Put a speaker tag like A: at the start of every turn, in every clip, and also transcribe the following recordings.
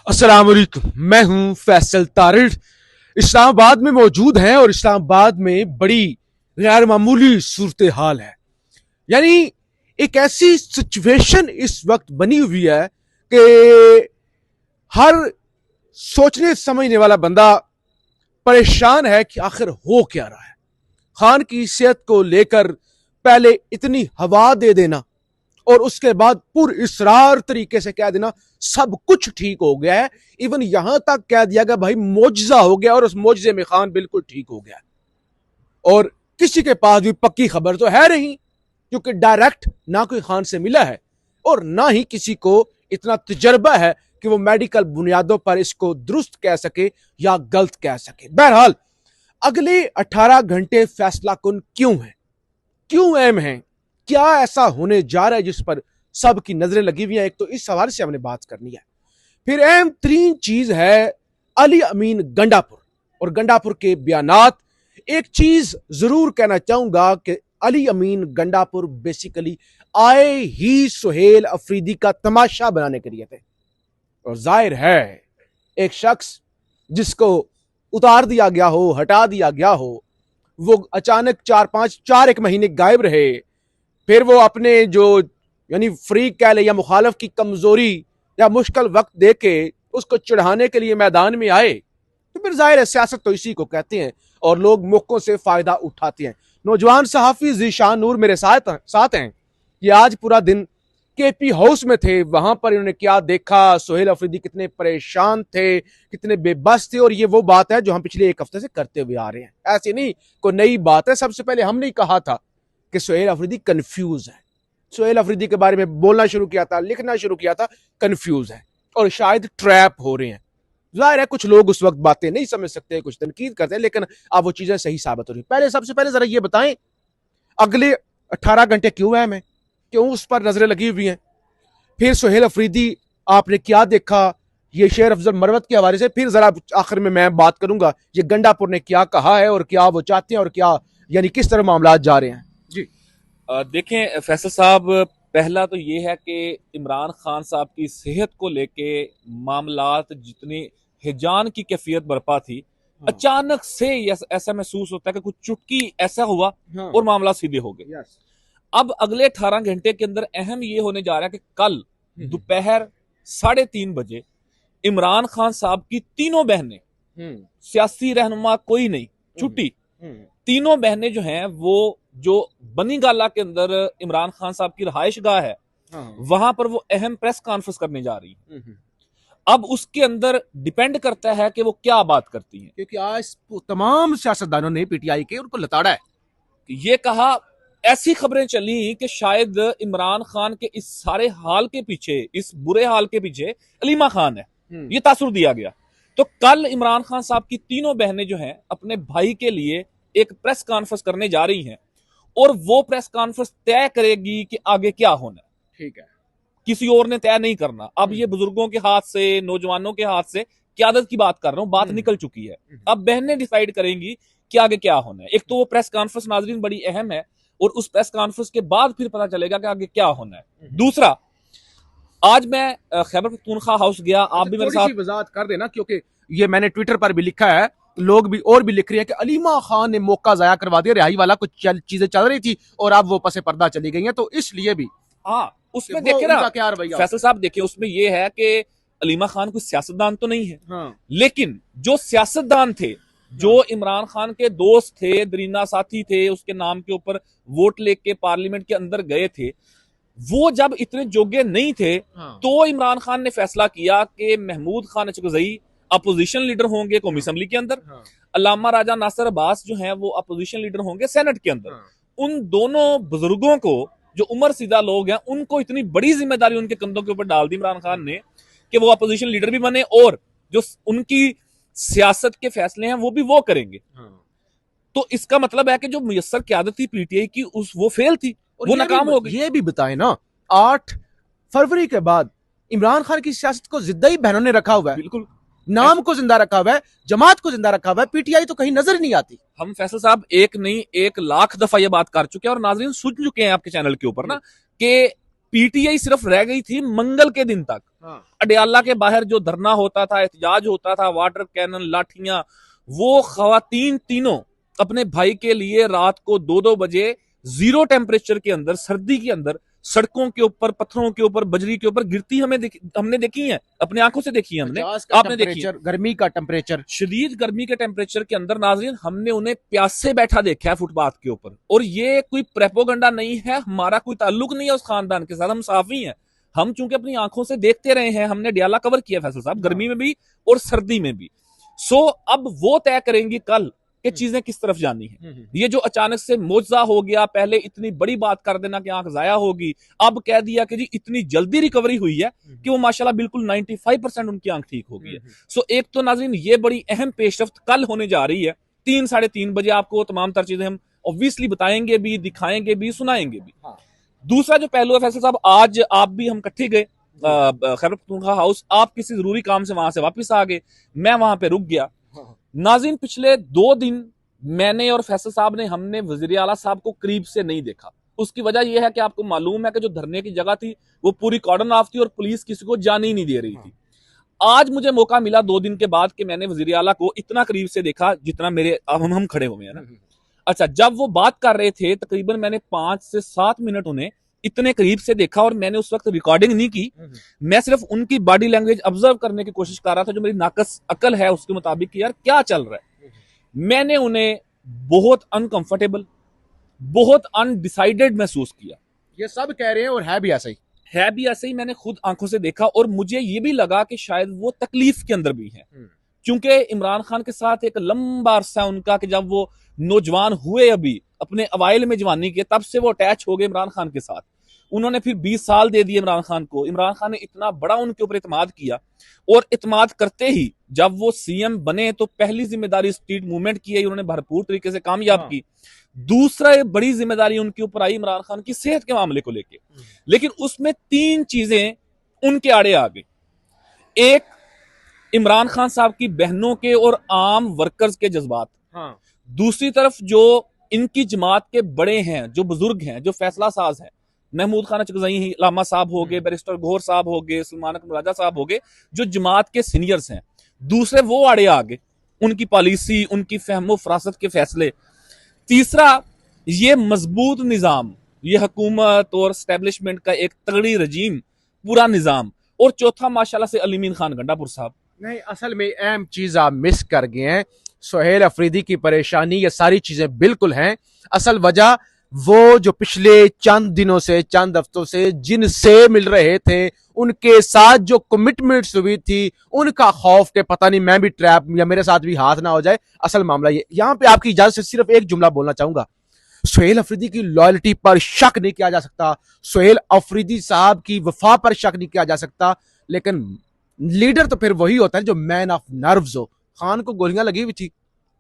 A: अस्सलाम वालेकुम। मैं हूं फैसल तारिड़। इस्लामाबाद में मौजूद हैं और इस्लामाबाद में बड़ी गैर मामूली सूरत हाल है। यानी एक ऐसी सिचुएशन इस वक्त बनी हुई है कि हर सोचने समझने वाला बंदा परेशान है कि आखिर हो क्या रहा है। खान की सेहत को लेकर पहले इतनी हवा दे देना और उसके बाद पुरइसरार तरीके से कह देना सब कुछ ठीक हो गया है। इवन यहां तक कह दिया गया भाई मोजजा हो गया और उस मोजजे में खान बिल्कुल ठीक हो गया। और किसी के पास भी पक्की खबर तो है नहीं, क्योंकि डायरेक्ट ना कोई खान से मिला है और ना ही किसी को इतना तजर्बा है कि वो मेडिकल बुनियादों पर इसको दुरुस्त कह सके या गलत कह सके। बहरहाल अगले 18 घंटे फैसला कुन क्यों है, क्यों अहम है, क्या ऐसा होने जा रहा है जिस पर सबकी नजरें लगी हुई हैं। एक तो इस सवाल से हमने बात करनी है। फिर अहम तरीन चीज है अली अमीन गंडापुर और गंडापुर के बयानात। एक चीज जरूर कहना चाहूंगा कि अली अमीन गंडापुर बेसिकली आए ही सुहेल अफरीदी का तमाशा बनाने के लिए थे। और जाहिर है एक शख्स जिसको उतार दिया गया हो, हटा दिया गया हो, वो अचानक 4 महीने गायब रहे, फिर वो अपने जो यानी फ्री कह ले या मुखालफ की कमजोरी या मुश्किल वक्त देके उसको चढ़ाने के लिए मैदान में आए, तो फिर जाहिर है सियासत तो इसी को कहते हैं और लोग मौकों से फायदा उठाते हैं। नौजवान सहाफी जीशान नूर मेरे साथ हैं कि आज पूरा दिन केपी हाउस में थे। वहां पर इन्होंने क्या देखा, सुहेल अफरीदी कितने परेशान थे, कितने बेबस थे। और ये वो बात है जो हम पिछले एक हफ्ते से करते हुए आ रहे हैं, ऐसी नहीं कोई नई बात है। सबसे पहले हमने ही कहा था कि सुहेल अफरीदी कंफ्यूज है। सुहेल अफरीदी के बारे में बोलना शुरू किया था, लिखना शुरू किया था, कंफ्यूज है और शायद ट्रैप हो रहे हैं। जाहिर है कुछ लोग उस वक्त बातें नहीं समझ सकते, कुछ तनकीद करते हैं, लेकिन अब वो चीजें सही साबित हो रही। पहले सबसे पहले जरा ये बताएं अगले 18 घंटे क्यों है, हमें क्यों उस पर नजरें लगी हुई हैं। फिर सुहेल अफरीदी आपने क्या देखा, ये शेर अफजल मरवत के हवाले से। फिर जरा आखिर में मैं बात करूंगा ये गंडापुर ने क्या कहा है और क्या वो चाहते हैं और क्या यानी किस तरह मामला जा रहे हैं। जी
B: देखें फैसल साहब, पहला तो ये है कि इमरान खान साहब की सेहत को लेके मामलात जितनी हिजान की कैफियत बरपा थी,
A: हाँ।
B: अचानक से ऐसा महसूस होता है कि कुछ चुटकी ऐसा हुआ, हाँ। और मामला सीधे हो गए। अब अगले 18 घंटे के अंदर अहम ये होने जा रहा है कि कल दोपहर 3:30 बजे इमरान खान साहब की तीनों बहनें, सियासी रहनुमा कोई नहीं, छुट्टी, तीनों बहनें जो हैं वो जो बनी गाला के अंदर इमरान खान साहब की रहायश गाह है, हाँ। वहां पर वो अहम प्रेस कॉन्फ्रेंस करने जा रही है। अब उसके अंदर डिपेंड करता है कि वो क्या बात करती हैं,
A: क्योंकि आज तमाम सियासतदानों ने पीटीआई के उनको लताड़ा है।
B: ये कहा, ऐसी खबरें चली कि शायद इमरान खान के इस सारे हाल के पीछे, इस बुरे हाल के पीछे अलीमा खान है, ये तासुर दिया गया। तो कल इमरान खान साहब की तीनों बहनें जो हैं अपने भाई के लिए एक प्रेस कॉन्फ्रेंस करने जा रही हैं और वो प्रेस कॉन्फ्रेंस तय करेगी कि आगे क्या होना है।
A: ठीक है,
B: किसी और ने तय नहीं करना। अब ये बुजुर्गों के हाथ से, नौजवानों के हाथ से, क्यादत की बात कर रहा हूं, बात निकल चुकी है। अब बहनें डिसाइड करेंगी कि आगे क्या होना है। एक तो वो प्रेस कॉन्फ्रेंस नाजरीन बड़ी अहम है और उस प्रेस कॉन्फ्रेंस के बाद फिर पता चलेगा कि आगे क्या होना है। दूसरा, आज मैं खैबर पख्तूनख्वा हाउस गया, आप भी मेरे साथ
A: वजाहत कर देना, क्योंकि ये मैंने ट्विटर पर भी लिखा है, लोग भी और भी लिख रहे हैं कि अलीमा खान ने मौका जाया करवा दिया, रिहाई वाला कुछ चीजें चल रही थी और अब वो पसे पर्दा चली गई हैं, तो इसलिए भी
B: हाँ उसमें देखे ना फैसल साहब, देखिए उसमें ये है कि अलीमा खान कोई सियासतदान तो नहीं है, हाँ। लेकिन जो सियासतदान थे, जो इमरान खान के दोस्त थे, दरीना साथी थे, उसके नाम के ऊपर वोट लेके पार्लियामेंट के अंदर गए थे, वो जब इतने योग्य नहीं थे, हाँ। तो इमरान खान ने फैसला किया कि महमूद खान अचकज़ई अपोजिशन लीडर होंगे कौमी असेंबली के अंदर, हाँ। अल्लामा राजा नासिर अब्बास जो हैं वो अपोजिशन लीडर होंगे सेनेट के अंदर, हाँ। उन दोनों बुजुर्गों को, जो उम्र सीधा लोग हैं, उनको इतनी बड़ी जिम्मेदारी उनके कंधों के ऊपर डाल दी इमरान खान ने कि वो अपोजिशन लीडर भी बने और जो उनकी सियासत के फैसले हैं वो भी वो करेंगे, हाँ। तो इसका मतलब है कि जो मुयस्सर क़यादत थी पीटीआई की, वो फेल थी, वो नाकाम हो गई।
A: ये भी बताएं ना, 8 फरवरी के बाद इमरान खान की सियासत को जिद्दा ही बहनों ने रखा हुआ है, बिल्कुल नाम को जिंदा रखा हुआ है, जमात को जिंदा रखा हुआ है, पीटीआई तो कहीं नजर नहीं आती।
B: हम फैसल साहब एक नहीं 1 लाख दफा ये बात कर चुके हैं और नाजरीन सुन चुके हैं आपके चैनल के ऊपर ना कि पीटीआई सिर्फ रह गई थी मंगल के दिन तक। अडयाला के बाहर जो धरना होता था, एहतजाज होता था, वाटर कैनन, लाठियां, वो खवातीन तीनों अपने भाई के लिए रात को 2-2 बजे जीरो टेम्परेचर के अंदर, सर्दी के अंदर, सड़कों के ऊपर, पत्थरों के ऊपर, बजरी के ऊपर गिरती हमने देखी है, अपने आंखों से देखी है हमने, आपने देखी है।
A: गर्मी का टेम्परेचर,
B: शदीद गर्मी के टेम्परेचर के अंदर नाज़रीन हमने उन्हें प्यासे बैठा देखा है फुटपाथ के ऊपर। और ये कोई प्रेपोगंडा नहीं है, हमारा कोई ताल्लुक नहीं है उस खानदान के साथ, हम साफी हैं। हम चूंकि अपनी आंखों से देखते रहे हैं, हमने डियाला कवर किया फैसल साहब, गर्मी में भी और सर्दी में भी। सो अब वो तय करेंगी कल कि चीजें किस तरफ जानी है। ये जो अचानक से मोजा हो गया, पहले इतनी बड़ी बात कर देना कि आंख जाया होगी, अब कह दिया कि जी इतनी जल्दी रिकवरी हुई है कि वो माशाल्लाह बिल्कुल 95% उनकी आंख ठीक हो गई है। सो एक तो नाज़रीन ये बड़ी अहम पेशरफ्त कल होने जा रही है, 3-3:30 बजे आपको तमाम तर चीजें हम ऑब्वियसली बताएंगे भी, दिखाएंगे भी, सुनाएंगे भी। दूसरा जो पहलू है फैसल साहब, आज आप भी हम इकट्ठे गए खैबर पख्तूनख्वा हाउस, आप किसी जरूरी काम से वहां से वापस आ गए, मैं वहां पे रुक गया। नाज़रीन पिछले 2 दिन मैंने और फैसल साहब ने, हमने वज़ीर आला साहब को करीब से नहीं देखा। उसकी वजह यह है कि आपको मालूम है कि जो धरने की जगह थी वो पूरी कॉर्डन ऑफ थी और पुलिस किसी को जाने ही नहीं दे रही थी। आज मुझे मौका मिला 2 दिन के बाद कि मैंने वज़ीर आला को इतना करीब से देखा जितना मेरे हम खड़े हुए हैं ना। अच्छा, जब वो बात कर रहे थे तकरीबन मैंने 5 से 7 मिनट उन्हें इतने करीब से देखा और मैंने उस वक्त रिकॉर्डिंग नहीं की, मैं सिर्फ उनकी बॉडी लैंग्वेज ऑब्जर्व करने की कोशिश कर रहा था, जो मेरी नाकस अकल है उसके मुताबिक कि यार क्या चल रहा है। मैंने उन्हें बहुत अनकंफर्टेबल, बहुत अनडिसाइडेड महसूस किया।
A: ये सब कह रहे हैं और है भी ऐसा ही,
B: मैंने खुद आंखों से देखा और मुझे ये भी लगा कि शायद वो तकलीफ के अंदर भी है, क्योंकि इमरान खान के साथ एक लंबा अरसा उनका कि जब वो नौजवान हुए अभी अपने अवाइल में जवानी के, तब से वो अटैच हो गए इमरान खान के साथ। उन्होंने फिर 20 साल दे दिए इमरान खान को। इमरान खान ने इतना बड़ा उनके ऊपर इत्माद किया और इत्माद करते ही जब वो सीएम बने तो पहली जिम्मेदारी स्ट्रीट मूवमेंट की है, उन्होंने भरपूर तरीके से कामयाब की। दूसरा बड़ी जिम्मेदारी उनके ऊपर आई इमरान खान की सेहत के मामले को लेके, लेकिन उसमें 3 चीजें उनके आड़े आ गई। एक, इमरान खान साहब की बहनों के और आम वर्कर्स के जज्बात। दूसरी तरफ जो इनकी जमात के बड़े हैं, जो बुजुर्ग हैं, जो फैसला साज हैं, महमूद खान चकज़ई लामा साहब हो गए, बैरिस्टर गौहर साहब हो गए, सलमान अकबर राजा साहब हो गए, जो जमात के सीनियर्स हैं। दूसरे वो आड़े आ गए, उनकी पॉलिसी, उनकी फहमो फरासत के फैसले। तीसरा, ये मजबूत निज़ाम, ये हुकूमत और स्टैब्लिशमेंट का एक तगड़ी रजीम, पूरा निज़ाम। और चौथा माशाल्लाह से अलीमीन खान गंडापुर साहब।
A: नहीं, असल में अहम चीज आप मिस कर गए हैं। सुहेल अफरीदी की परेशानी, ये सारी चीजें बिल्कुल हैं। असल वजह वो जो पिछले चंद दिनों से, चंद हफ्तों से जिनसे मिल रहे थे, उनके साथ जो कमिटमेंट्स हुई थी, उनका खौफ के पता नहीं मैं भी ट्रैप या मेरे साथ भी हाथ ना हो जाए। असल मामला ये, यहां पे आपकी इजाजत से सिर्फ एक जुमला बोलना चाहूंगा। सुहेल अफरीदी की लॉयल्टी पर शक नहीं किया जा सकता, सुहेल अफरीदी साहब की वफा पर शक नहीं किया जा सकता, लेकिन लीडर तो फिर वही होता है जो मैन ऑफ नर्व्स हो। खान को गोलियां लगी हुई थी,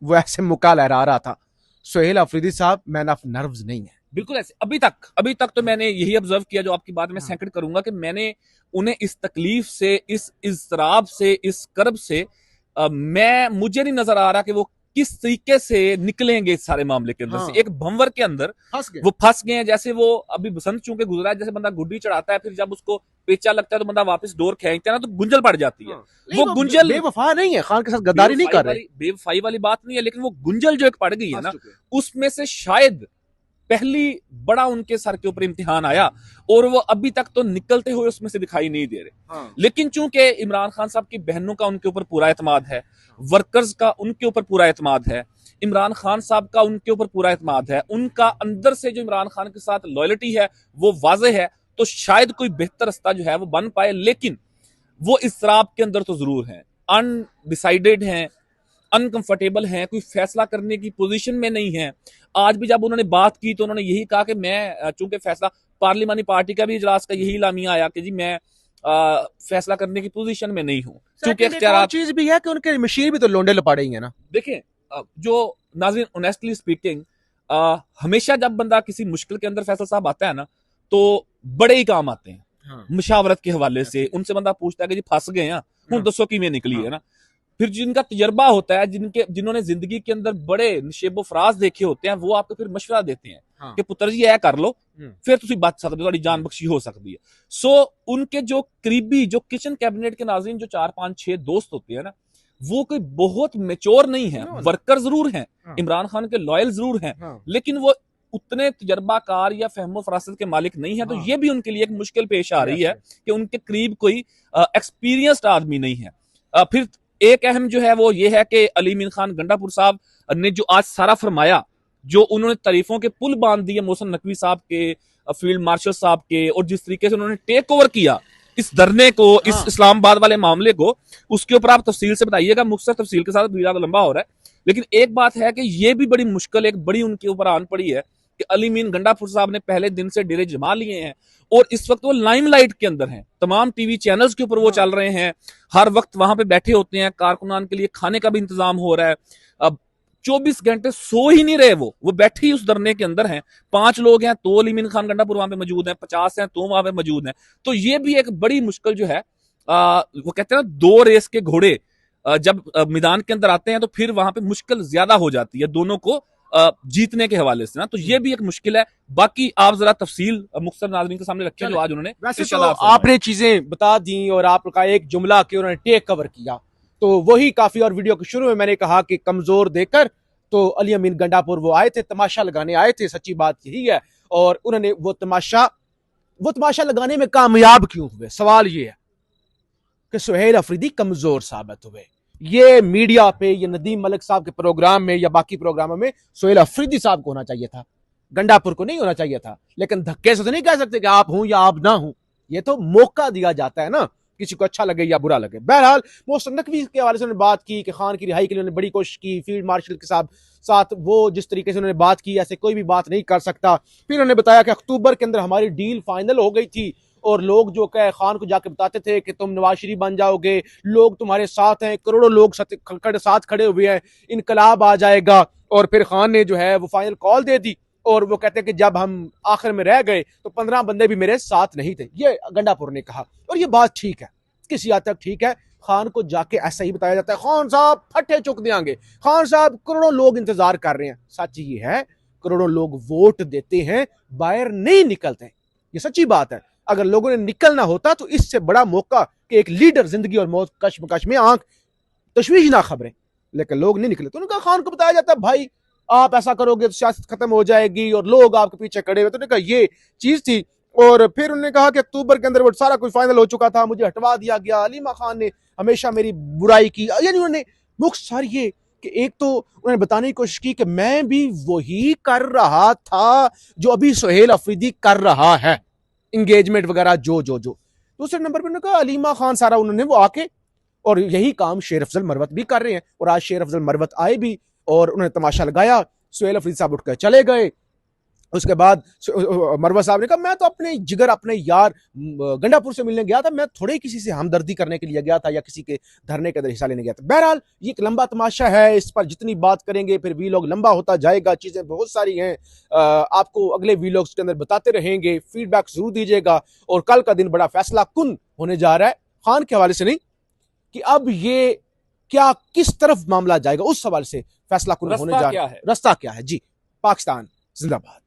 A: वो ऐसे मुक्का लहरा रहा था। सुहेल अफरीदी साहब मैन ऑफ नर्व्स नहीं है,
B: बिल्कुल ऐसे। अभी तक तो मैंने यही ऑब्जर्व किया, जो आपकी बात में सेकंड करूंगा, कि मैंने उन्हें इस तकलीफ से, इस इज़्तिराब से, इस कर्ब से मुझे नहीं नजर आ रहा कि वो किस तरीके से निकलेंगे इस सारे मामले के अंदर से। एक भंवर के अंदर वो फंस गए हैं। जैसे वो अभी बसंत चूंकि गुजरा है, जैसे बंदा गुड्डी चढ़ाता है, फिर जब उसको पेचा लगता है तो बंदा वापस डोर खींचता है ना, तो गुंजल पड़ जाती है। वो गुंजल
A: बेवफा नहीं है, खान के साथ गद्दारी नहीं कर रहे,
B: बेवफाई वाली बात नहीं है, लेकिन वो गुंजल जो एक पड़ गई है ना, उसमें से शायद पहली बड़ा उनके सर के ऊपर इम्तिहान आया और वो अभी तक तो निकलते हुए उसमें से दिखाई नहीं दे रहे। लेकिन चूंकि इमरान खान साहब की बहनों का उनके ऊपर पूरा एतमाद है, वर्कर्स का उनके ऊपर पूरा एतमाद है, इमरान खान साहब का उनके ऊपर पूरा एतमाद है, उनका अंदर से जो इमरान खान के साथ लॉयल्टी है वो वाज़े है, तो शायद कोई बेहतर रास्ता जो है वो बन पाए। लेकिन वो इस्तिराब के अंदर तो जरूर है, अनडिसाइडेड हैं, अनकंफर्टेबल हैं, कोई फैसला करने की पोजीशन में नहीं है। आज भी जब उन्होंने बात की तो उन्होंने यही कहा कि मैं, चूंकि फैसला पार्लिमानी पार्टी का भी इजलास का यही लामिया आया कि जी मैं फैसला करने की पोजीशन में नहीं हूं, क्योंकि
A: एक चीज भी है कि उनके मशीन भी तो लोंडे लपाड़े ही है ना।
B: देखें, जो नाज़रीन ऑनेस्टली स्पीकिंग, हमेशा जब बंदा किसी मुश्किल के अंदर फैसल साहब आता है ना, तो बड़े ही काम आते हैं। मुशावरत के हवाले से उनसे बंदा पूछता है कि जी फंस गए हैं, हूं दसो किवें निकली है ना। फिर जिनका तजर्बा होता है, जिन्होंने जिंदगी के अंदर बड़े निशेबो फराज देखे होते हैं, वो आपको फिर मशवरा देते हैं कि पुत्र जी ऐ कर लो, फिर तुसी बच सकते हो, तुम्हारी जान बख्शी हो सकती है। सो उनके जो करीबी, जो किचन कैबिनेट के नाज़रीन, जो 4-5-6 दोस्त होते हैं ना, वो कोई बहुत मेच्योर नहीं है। वर्कर जरूर हैं, इमरान खान के लॉयल जरूर हैं, लेकिन वो उतने तजर्बाकार या फहमो फरासत के मालिक नहीं है। तो ये भी उनके लिए एक मुश्किल पेश आ रही है कि उनके करीब कोई एक्सपीरियंस्ड आदमी नहीं है। फिर एक अहम जो है वो ये है कि अली मीन खान गंडापुर साहब ने जो आज सारा फरमाया, जो उन्होंने तारीफों के पुल बांध दिए मोहसिन नकवी साहब के, फील्ड मार्शल साहब के, और जिस तरीके से उन्होंने टेक ओवर किया इस धरने को, इस इस्लामाबाद वाले मामले को, उसके ऊपर आप तफसील से बताइएगा। मुख्तसर तफसील के साथ वीडियो लंबा हो रहा है, लेकिन एक बात है कि यह भी बड़ी मुश्किल, एक बड़ी उनके ऊपर आन पड़ी है कि अली मीन गंडापुर साहब ने पहले दिन से डेरे जमा लिए हैं और इस वक्त वो लाइमलाइट के अंदर हैं, तमाम टीवी चैनल्स के ऊपर वो चल रहे हैं, हर वक्त वहां पे बैठे होते हैं, कारकुनान के लिए खाने का भी इंतजाम हो रहा है। अब 24 घंटे सो ही नहीं रहे, वो बैठे ही उस धरने के अंदर हैं। 5 लोग हैं तो अली मीन खान गंडापुर वहां पे मौजूद हैं, 50 हैं तो वहां पे मौजूद हैं। तो ये भी एक बड़ी मुश्किल जो है, वो कहते हैं ना, 2 रेस के घोड़े जब मैदान के अंदर आते हैं तो फिर वहां पे मुश्किल ज्यादा हो जाती है दोनों को जीतने के हवाले से ना। तो ये भी एक मुश्किल है। बाकी आप जरा तफसील मुख्तसर नाज़रीन के सामने रखें जो आज उन्होंने।
A: वैसे तो आपने चीजें बता दी और आपका एक जुमला कि उन्होंने टेक कवर किया, तो वही काफी। और वीडियो के शुरू में मैंने कहा कि कमजोर देकर तो अली अमीन गंडापुर वो आए थे, तमाशा लगाने आए थे, सच्ची बात यही है। और उन्होंने वो तमाशा लगाने में कामयाब क्यों हुए? सवाल ये है कि सुहेल अफरीदी कमजोर साबित हुए। ये मीडिया पे, ये नदीम मलिक साहब के प्रोग्राम में या बाकी प्रोग्रामों में सुहेल अफरीदी साहब को होना चाहिए था, गंडापुर को नहीं होना चाहिए था। लेकिन धक्के से तो नहीं कह सकते कि आप हूं या आप ना हूं, ये तो मौका दिया जाता है ना, किसी को अच्छा लगे या बुरा लगे। बहरहाल मोहसिन नकवी के हवाले से उन्होंने बात की कि खान की रिहाई के लिए उन्होंने बड़ी कोशिश की, फील्ड मार्शल के साथ वो जिस तरीके से उन्होंने बात की, ऐसे कोई भी बात नहीं कर सकता। फिर उन्होंने बताया कि अक्टूबर के अंदर हमारी डील फाइनल हो गई थी और लोग जो कह खान को जाके बताते थे कि तुम नवाज शरीफ बन जाओगे, लोग तुम्हारे साथ हैं, करोड़ों लोग साथ खड़े हुए हैं, इनकलाब आ जाएगा। और फिर खान ने जो है वो फाइनल कॉल दे दी और वो कहते हैं कि जब हम आखिर में रह गए तो 15 बंदे भी मेरे साथ नहीं थे, ये गंडापुर ने कहा। और ये बात ठीक है, किसी हद तक ठीक है। खान को जाके ऐसा ही बताया जाता है, खान साहब फट्टे चुक देंगे, खान साहब करोड़ों लोग इंतजार कर रहे हैं। सच ये है, करोड़ों लोग वोट देते हैं, बाहर नहीं निकलते, ये सच्ची बात है। अगर लोगों ने निकलना होता तो इससे बड़ा मौका कि एक लीडर जिंदगी और मौत कश्मकश में आंख तशवीश ना खबरें, लेकिन लोग नहीं निकले। तो उन्होंने कहा, खान को बताया जाता है भाई आप ऐसा करोगे तो सियासत खत्म हो जाएगी और लोग आपके पीछे खड़े हुए। तो उन्होंने कहा ये चीज थी। और फिर उन्होंने कहा कि अक्टूबर के अंदर वो सारा कुछ फाइनल हो चुका था, मुझे हटवा दिया गया, अलीमा खान ने हमेशा मेरी बुराई की। यानी उन्होंने मुख्तसर ये कि एक तो उन्होंने बताने की कोशिश की कि मैं भी वही कर रहा था जो अभी सुहेल अफरीदी कर रहा है, इंगेजमेंट वगैरह जो। दूसरे नंबर पर उन्होंने कहा अलीमा खान सारा उन्होंने वो आके और यही काम शेर अफजल मरवत भी कर रहे हैं। और आज शेर अफजल मरवत आए भी और उन्होंने तमाशा लगाया, सुहेल अफरीदी साहब उठकर चले गए। उसके बाद मरवत साहब ने कहा मैं तो अपने जिगर, अपने यार गंडापुर से मिलने गया था, मैं थोड़े किसी से हमदर्दी करने के लिए गया था या किसी के धरने के अंदर हिस्सा लेने गया था। बहरहाल ये एक लंबा तमाशा है, इस पर जितनी बात करेंगे फिर वीलॉग लंबा होता जाएगा, चीजें बहुत सारी हैं, आपको अगले वीलॉग्स के अंदर बताते रहेंगे, फीडबैक जरूर दीजिएगा। और कल का दिन बड़ा फैसला कुन होने जा रहा है, खान के हवाले से नहीं कि अब ये क्या किस तरफ मामला जाएगा, उस सवाल से फैसला कुन होने जा रहा है। रास्ता क्या है जी? पाकिस्तान जिंदाबाद।